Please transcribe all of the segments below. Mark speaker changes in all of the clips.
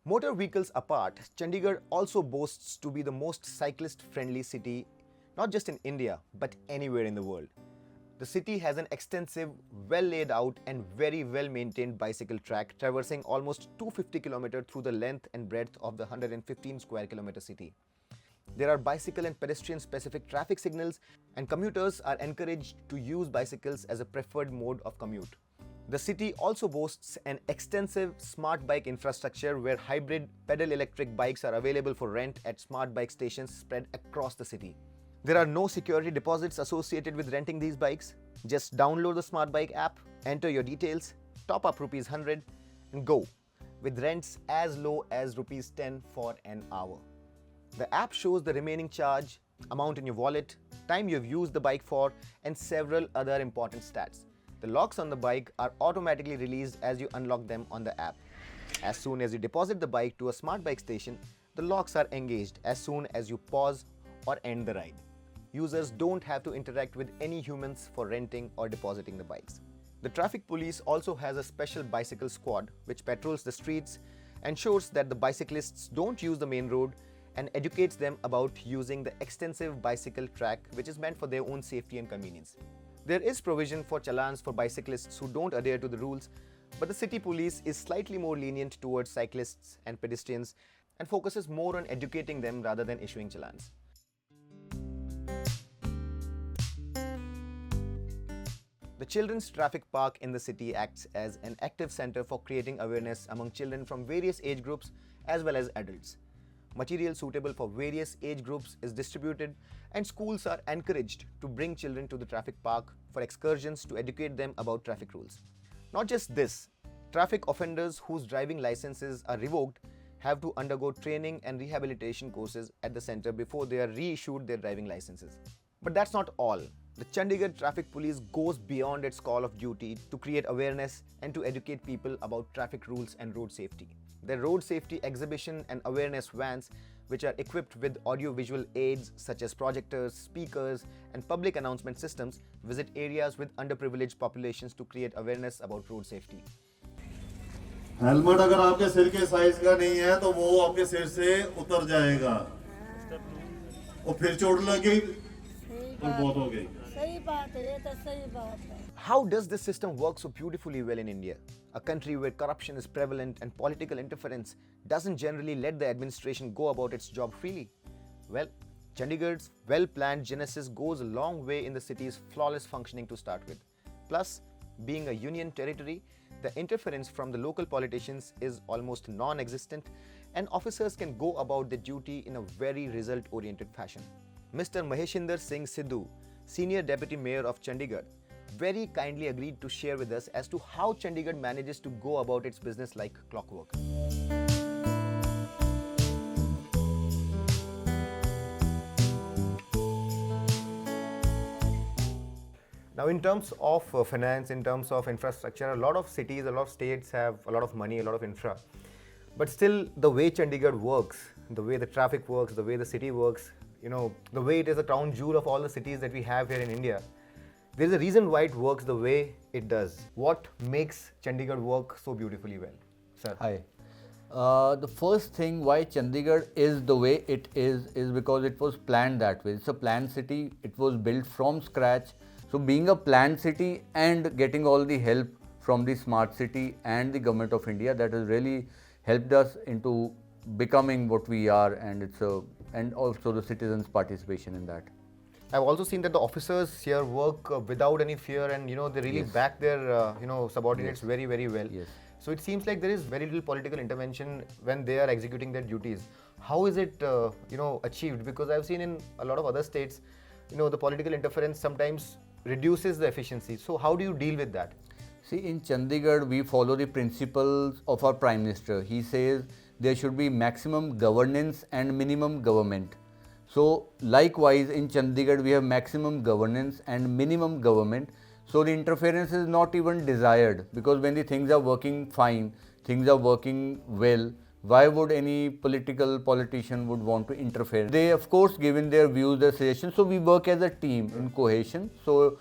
Speaker 1: Motor vehicles apart, Chandigarh also boasts to be the most cyclist-friendly city, not just in India, but anywhere in the world. The city has an extensive, well laid out and very well maintained bicycle track traversing almost 250 km through the length and breadth of the 115 square kilometer city. There are bicycle and pedestrian specific traffic signals, and commuters are encouraged to use bicycles as a preferred mode of commute. The city also boasts an extensive smart bike infrastructure where hybrid pedal electric bikes are available for rent at smart bike stations spread across the city. There are no security deposits associated with renting these bikes. Just download the smart bike app, enter your details, top up rupees 100 and go, with rents as low as rupees 10 for an hour. The app shows the remaining charge, amount in your wallet, time you have used the bike for, and several other important stats. The locks on the bike are automatically released as you unlock them on the app. As soon as you deposit the bike to a smart bike station, the locks are engaged as soon as you pause or end the ride. Users don't have to interact with any humans for renting or depositing the bikes. The traffic police also has a special bicycle squad which patrols the streets, ensures that the bicyclists don't use the main road, and educates them about using the extensive bicycle track which is meant for their own safety and convenience. There is provision for challans for bicyclists who don't adhere to the rules, but the city police is slightly more lenient towards cyclists and pedestrians and focuses more on educating them rather than issuing challans. The Children's Traffic Park in the city acts as an active center for creating awareness among children from various age groups as well as adults. Material suitable for various age groups is distributed, and schools are encouraged to bring children to the traffic park for excursions to educate them about traffic rules. Not just this, traffic offenders whose driving licenses are revoked have to undergo training and rehabilitation courses at the center before they are reissued their driving licenses. But that's not all. The Chandigarh Traffic Police goes beyond its call of duty to create awareness and to educate people about traffic rules and road safety. Their road safety exhibition and awareness vans, which are equipped with audio-visual aids such as projectors, speakers, and public announcement systems, visit areas with underprivileged populations to create awareness about road safety.
Speaker 2: Helmet अगर आपके सिर के size का नहीं है तो वो आपके सिर से उतर जाएगा और फिर चोट लगी और बहुत हो गई.
Speaker 3: सही बात है, ये तो सही बात है.
Speaker 1: How does this system work so beautifully well in India, a country where corruption is prevalent and political interference doesn't generally let the administration go about its job freely? Well, Chandigarh's well-planned genesis goes a long way in the city's flawless functioning to start with. Plus, being a union territory, the interference from the local politicians is almost non-existent, and officers can go about their duty in a very result-oriented fashion. Mr. Maheshinder Singh Sidhu, Senior Deputy Mayor of Chandigarh, very kindly agreed to share with us as to how Chandigarh manages to go about its business like clockwork. Now, in terms of finance, in terms of infrastructure, a lot of cities, a lot of states have a lot of money, a lot of infra. But still, the way Chandigarh works, the way the traffic works, the way the city works, the way it is a crown jewel of all the cities that we have here in India, there is a reason why it works the way it does. What makes Chandigarh work so beautifully well, sir?
Speaker 4: Hi. The first thing why Chandigarh is the way it is because it was planned that way. It's a planned city. It was built from scratch. So being a planned city and getting all the help from the smart city and the government of India, that has really helped us into becoming what we are, and and also the citizens' participation in that.
Speaker 1: I've also seen that the officers here work without any fear, and they really back their subordinates very, very well.
Speaker 4: Yes.
Speaker 1: So it seems like there is very little political intervention when they are executing their duties. How is it achieved? Because I've seen in a lot of other states, the political interference sometimes reduces the efficiency. So how do you deal with that?
Speaker 4: See, in Chandigarh, we follow the principles of our Prime Minister. He says there should be maximum governance and minimum government. So, likewise, in Chandigarh, we have maximum governance and minimum government. So, the interference is not even desired, because when the things are working fine, things are working well, why would any politician would want to interfere? They, of course, give in their views, their suggestions. So, we work as a team in cohesion. So,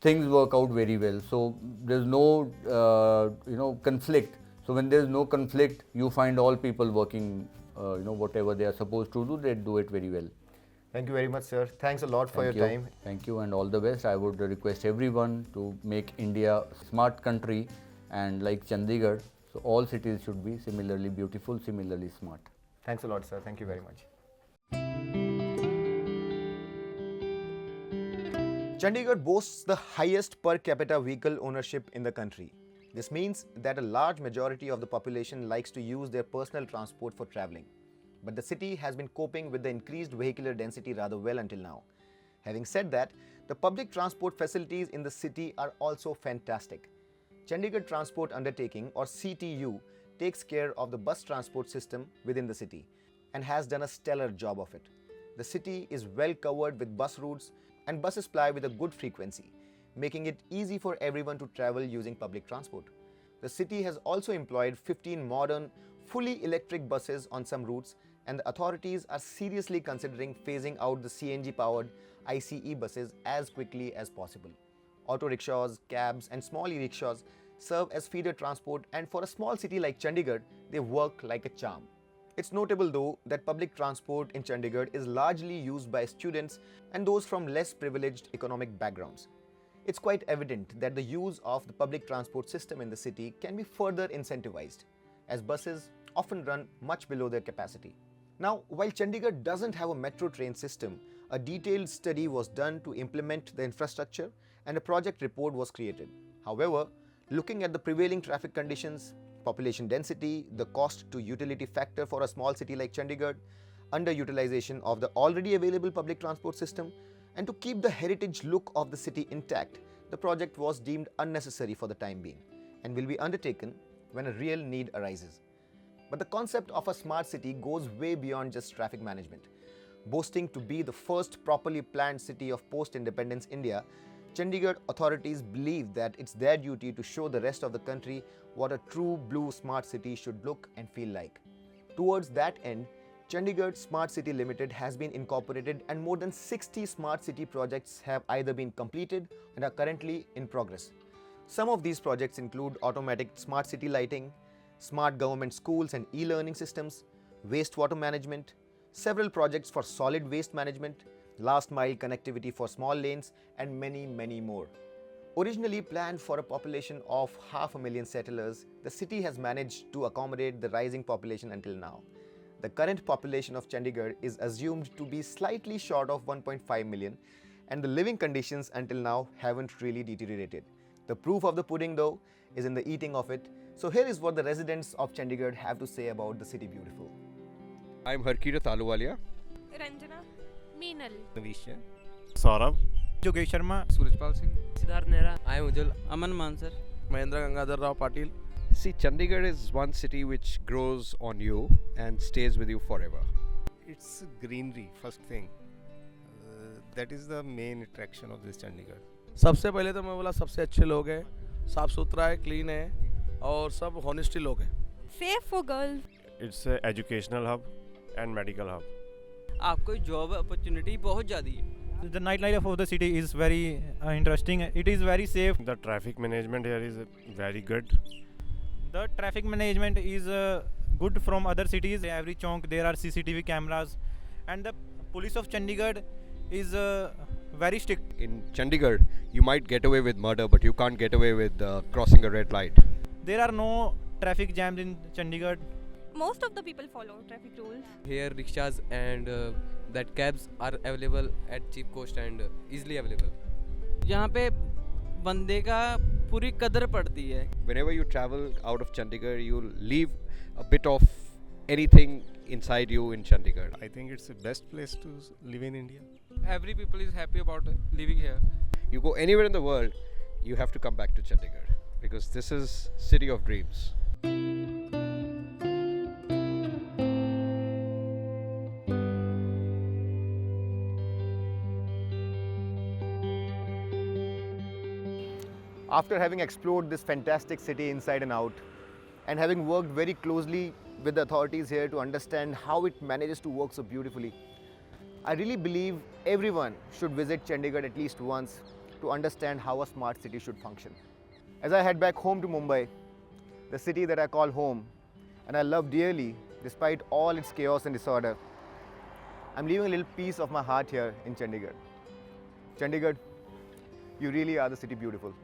Speaker 4: things work out very well. So there's no conflict. So when there's no conflict, you find all people working whatever they are supposed to do, they do it very well.
Speaker 1: Thank you very much, sir. Thanks a lot for your time.
Speaker 4: Thank you and all the best. I would request everyone to make India a smart country, and like Chandigarh, so all cities should be similarly beautiful, similarly smart.
Speaker 1: Thanks a lot, sir. Thank you very much. Chandigarh boasts the highest per capita vehicle ownership in the country. This means that a large majority of the population likes to use their personal transport for travelling. But the city has been coping with the increased vehicular density rather well until now. Having said that, the public transport facilities in the city are also fantastic. Chandigarh Transport Undertaking, or CTU, takes care of the bus transport system within the city and has done a stellar job of it. The city is well covered with bus routes, and buses ply with a good frequency, making it easy for everyone to travel using public transport. The city has also employed 15 modern, fully electric buses on some routes, and the authorities are seriously considering phasing out the CNG-powered ICE buses as quickly as possible. Auto rickshaws, cabs, and small e-rickshaws serve as feeder transport, and for a small city like Chandigarh, they work like a charm. It's notable though that public transport in Chandigarh is largely used by students and those from less privileged economic backgrounds. It's quite evident that the use of the public transport system in the city can be further incentivized, as buses often run much below their capacity. Now, while Chandigarh doesn't have a metro train system, a detailed study was done to implement the infrastructure and a project report was created. However, looking at the prevailing traffic conditions, population density, the cost to utility factor for a small city like Chandigarh, underutilization of the already available public transport system, and to keep the heritage look of the city intact, the project was deemed unnecessary for the time being and will be undertaken when a real need arises. But the concept of a smart city goes way beyond just traffic management. Boasting to be the first properly planned city of post-independence India, Chandigarh authorities believe that it's their duty to show the rest of the country what a true blue smart city should look and feel like. Towards that end, Chandigarh Smart City Limited has been incorporated, and more than 60 smart city projects have either been completed and are currently in progress. Some of these projects include automatic smart city lighting, smart government schools and e-learning systems, wastewater management, several projects for solid waste management, last mile connectivity for small lanes, and many, many more. Originally planned for a population of 500,000 settlers, the city has managed to accommodate the rising population until now. The current population of Chandigarh is assumed to be slightly short of 1.5 million, and the living conditions until now haven't really deteriorated. The proof of the pudding though is in the eating of it. So here is what the residents of Chandigarh have to say about the city beautiful.
Speaker 5: I'm Harkira Taluwalia.
Speaker 6: Ranjana, Meenal,
Speaker 7: Navisha,
Speaker 2: Saurabh,
Speaker 7: Yogesh Sharma,
Speaker 5: Surajpal Singh.
Speaker 8: Siddharth Nehra, I am Ujjwal, Aman Mansar,
Speaker 7: Mahendra Gangadhar Rao Patil.
Speaker 5: See, Chandigarh is one city which grows on you and stays with you forever.
Speaker 7: It's greenery, first thing. That is the main attraction of this Chandigarh.
Speaker 9: सबसे पहले तो मैं बोला सबसे अच्छे लोग हैं, साफ सुथरा है, क्लीन है और सब हॉनेस्टी लोग हैं.
Speaker 6: safe for girls.
Speaker 10: It's an educational hub and medical hub.
Speaker 8: आपको जॉब अपॉर्चुनिटी बहुत ज़्यादा है.
Speaker 11: The nightlife of the city is very interesting. It is very safe.
Speaker 10: The traffic management here is very good.
Speaker 11: The traffic management is good from other cities. Every chowk there are CCTV cameras, and the police of Chandigarh is very strict.
Speaker 5: In Chandigarh, you might get away with murder, but you can't get away with crossing a red light.
Speaker 11: There are no traffic jams in Chandigarh.
Speaker 6: Most of the people follow traffic rules.
Speaker 8: Here rickshaws and that cabs are available at cheap cost and easily available.
Speaker 12: यहाँ पे बंदे का पूरी कदर पड़ती है.
Speaker 5: Whenever you travel out of Chandigarh, you'll leave a bit of anything inside you in Chandigarh.
Speaker 10: I think it's the best place to live in India.
Speaker 12: Every people is happy about living here.
Speaker 5: You go anywhere in the world, you have to come back to Chandigarh. because this is city of dreams.
Speaker 1: After having explored this fantastic city inside and out, and having worked very closely with the authorities here to understand how it manages to work so beautifully, I really believe everyone should visit Chandigarh at least once to understand how a smart city should function. As I head back home to Mumbai, the city that I call home and I love dearly despite all its chaos and disorder, I'm leaving a little piece of my heart here in Chandigarh. Chandigarh, you really are the city beautiful.